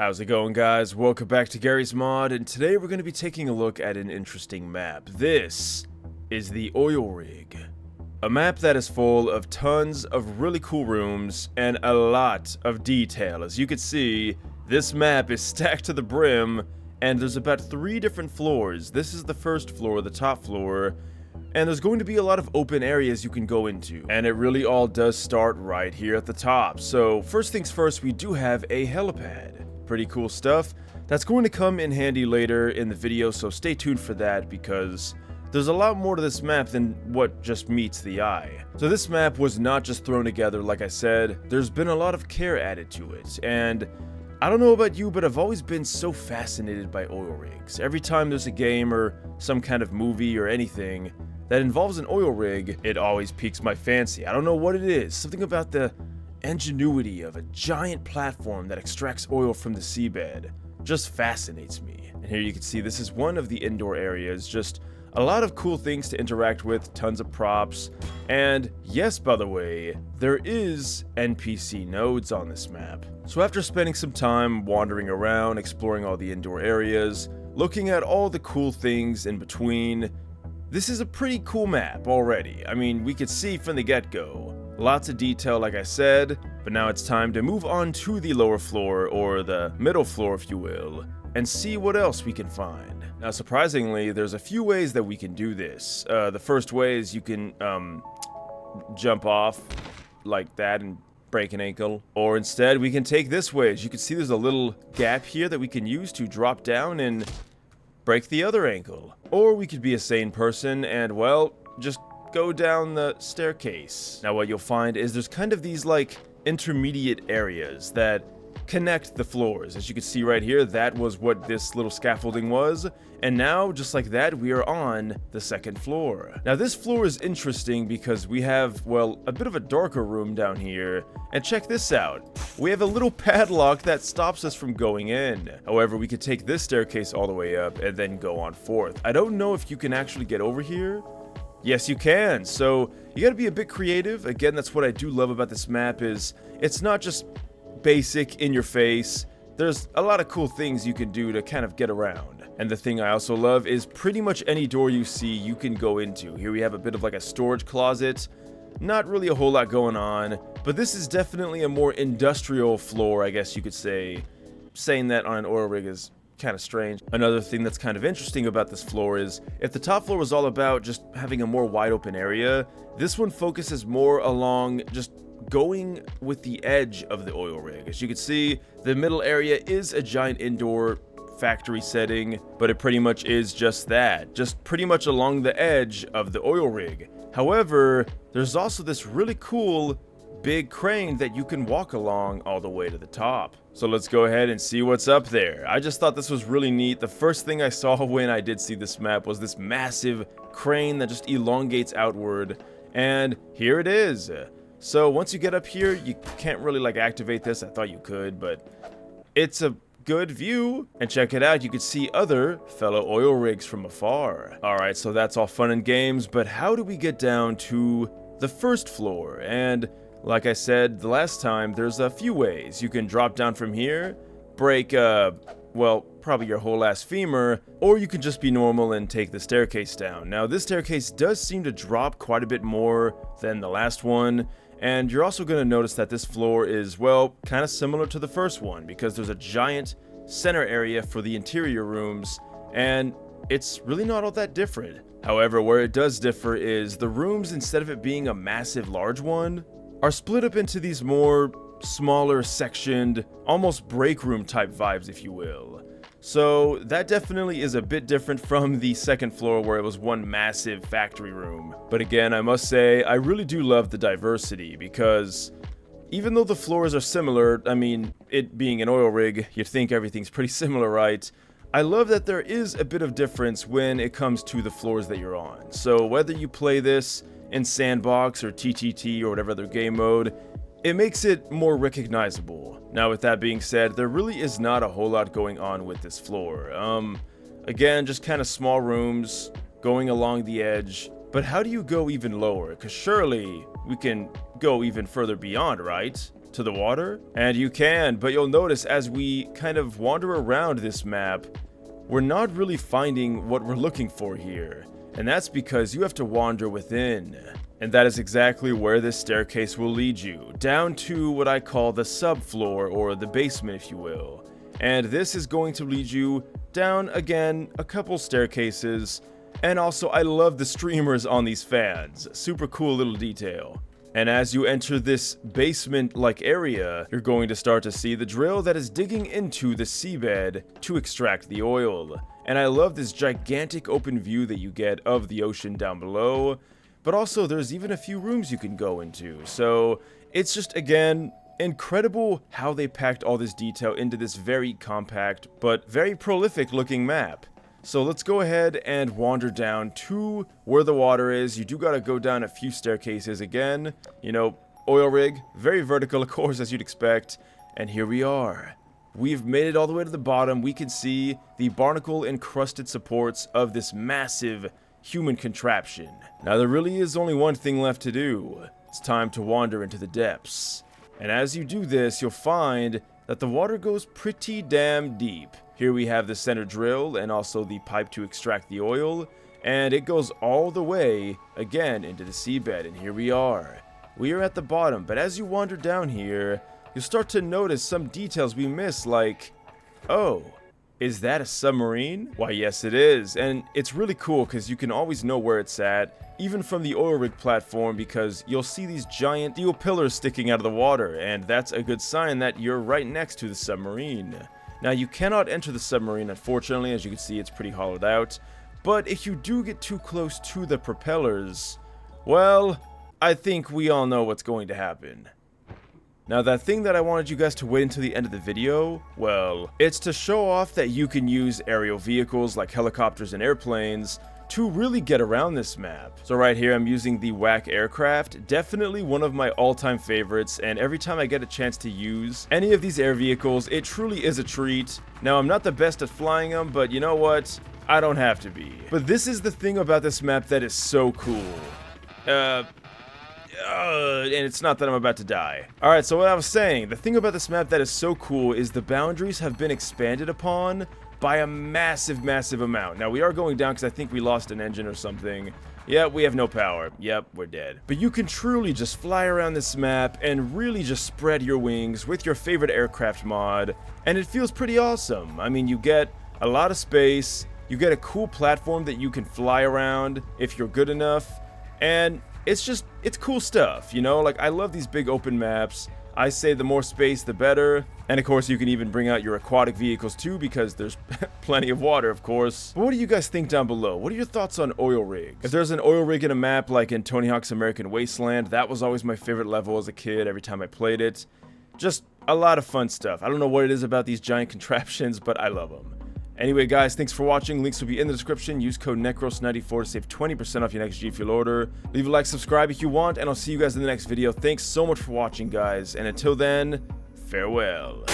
How's it going, guys? Welcome back to Garry's Mod, and today we're going to be taking a look at an interesting map. This is the oil rig. A map that is full of tons of really cool rooms and a lot of detail. As you can see, this map is stacked to the brim, and there's about 3 different floors. This is the first floor, the top floor, and there's going to be a lot of open areas you can go into. And it really all does start right here at the top. So first things first, we do have a helipad. Pretty cool stuff. That's going to come in handy later in the video, so stay tuned for that because there's a lot more to this map than what just meets the eye. So this map was not just thrown together, like I said. There's been a lot of care added to it, and I don't know about you, but I've always been so fascinated by oil rigs. Every time there's a game or some kind of movie or anything that involves an oil rig, it always piques my fancy. I don't know what it is. Something about the ingenuity of a giant platform that extracts oil from the seabed just fascinates me. And here you can see this is one of the indoor areas. Just a lot of cool things to interact with, tons of props, and yes, by the way, there is NPC nodes on this map. So after spending some time wandering around, exploring all the indoor areas, looking at all the cool things in between, this is a pretty cool map already. I mean, we could see from the get-go. Lots of detail, like I said, but now it's time to move on to the lower floor, or the middle floor if you will, and see what else we can find. Now surprisingly, there's a few ways that we can do this. The first way is you can jump off like that and break an ankle, or instead we can take this way. As you can see, there's a little gap here that we can use to drop down and break the other ankle. Or we could be a sane person and, well, just go down the staircase. Now what you'll find is there's kind of these like intermediate areas that connect the floors. As you can see right here, that was what this little scaffolding was, and now just like that we are on the second floor. Now this floor is interesting because we have, well, a bit of a darker room down here, and check this out. We have a little padlock that stops us from going in. However, we could take this staircase all the way up and then go on forth. I don't know if you can actually get over here. Yes, you can. So you gotta be a bit creative. Again, that's what I do love about this map, is it's not just basic in your face. There's a lot of cool things you can do to kind of get around. And the thing I also love is pretty much any door you see you can go into. Here we have a bit of like a storage closet. Not really a whole lot going on, but this is definitely a more industrial floor, I guess you could say. Saying that on an oil rig is kind of strange. Another thing that's kind of interesting about this floor is, if the top floor was all about just having a more wide open area, this one focuses more along just going with the edge of the oil rig. As you can see, the middle area is a giant indoor factory setting, but it pretty much is just that, just pretty much along the edge of the oil rig. However, there's also this really cool big crane that you can walk along all the way to the top. So let's go ahead and see what's up there. I just thought this was really neat. The first thing I saw when I did see this map was this massive crane that just elongates outward, and here it is. So once you get up here, you can't really like activate this. I thought you could, but it's a good view. And check it out, you can see other fellow oil rigs from afar. Alright, so that's all fun and games, but how do we get down to the first floor? And like I said the last time, there's a few ways. You can drop down from here, break, well, probably your whole ass femur, or you can just be normal and take the staircase down. Now, this staircase does seem to drop quite a bit more than the last one, and you're also going to notice that this floor is, well, kind of similar to the first one, because there's a giant center area for the interior rooms, and it's really not all that different. However, where it does differ is the rooms, instead of it being a massive large one, are split up into these more smaller sectioned, almost break room type vibes, if you will. So that definitely is a bit different from the second floor where it was one massive factory room. But again, I must say, I really do love the diversity, because even though the floors are similar, I mean, it being an oil rig, you'd think everything's pretty similar, right? I love that there is a bit of difference when it comes to the floors that you're on. So whether you play this in Sandbox or TTT or whatever other game mode, it makes it more recognizable. Now with that being said, there really is not a whole lot going on with this floor. Again, just kind of small rooms going along the edge, but how do you go even lower? Because surely we can go even further beyond, right? to the water? And you can, but you'll notice as we kind of wander around this map, we're not really finding what we're looking for here. And that's because you have to wander within. And that is exactly where this staircase will lead you, down to what I call the subfloor, or the basement if you will. And this is going to lead you down, again, a couple staircases. And also, I love the streamers on these fans. Super cool little detail. And as you enter this basement-like area, you're going to start to see the drill that is digging into the seabed to extract the oil. And I love this gigantic open view that you get of the ocean down below. But also, there's even a few rooms you can go into. So, it's just, again, incredible how they packed all this detail into this very compact, but very prolific-looking map. So let's go ahead and wander down to where the water is. You do gotta go down a few staircases again. You know, oil rig, very vertical of course as you'd expect. And here we are. We've made it all the way to the bottom. We can see the barnacle encrusted supports of this massive human contraption. Now there really is only one thing left to do. It's time to wander into the depths. And as you do this, you'll find that the water goes pretty damn deep. Here we have the center drill and also the pipe to extract the oil, and it goes all the way, again, into the seabed, and here we are. We are at the bottom, but as you wander down here, you'll start to notice some details we miss, like, oh, is that a submarine? Why, yes it is, and it's really cool because you can always know where it's at, even from the oil rig platform, because you'll see these giant steel pillars sticking out of the water, and that's a good sign that you're right next to the submarine. Now, you cannot enter the submarine, unfortunately. As you can see, it's pretty hollowed out. But if you do get too close to the propellers, well, I think we all know what's going to happen. Now, that thing that I wanted you guys to wait until the end of the video, well, it's to show off that you can use aerial vehicles like helicopters and airplanes to really get around this map. So right here I'm using the WAC aircraft, definitely one of my all-time favorites, and every time I get a chance to use any of these air vehicles, it truly is a treat. Now I'm not the best at flying them, but you know what? I don't have to be. But this is the thing about this map that is so cool. And it's not that I'm about to die. Alright, so what I was saying, the thing about this map that is so cool is the boundaries have been expanded upon by a massive, massive amount. Now, we are going down because I think we lost an engine or something. Yep, we have no power. Yep, we're dead. But you can truly just fly around this map and really just spread your wings with your favorite aircraft mod, and it feels pretty awesome. I mean, you get a lot of space, you get a cool platform that you can fly around if you're good enough, and it's cool stuff, you know? Like, I love these big open maps. I say the more space, the better. And of course, you can even bring out your aquatic vehicles too, because there's plenty of water, of course. But what do you guys think down below? What are your thoughts on oil rigs? If there's an oil rig in a map like in Tony Hawk's American Wasteland, that was always my favorite level as a kid every time I played it. Just a lot of fun stuff. I don't know what it is about these giant contraptions, but I love them. Anyway, guys, thanks for watching. Links will be in the description. Use code NecrosVideos to save 20% off your next G Fuel order. Leave a like, subscribe if you want, and I'll see you guys in the next video. Thanks so much for watching, guys, and until then, farewell.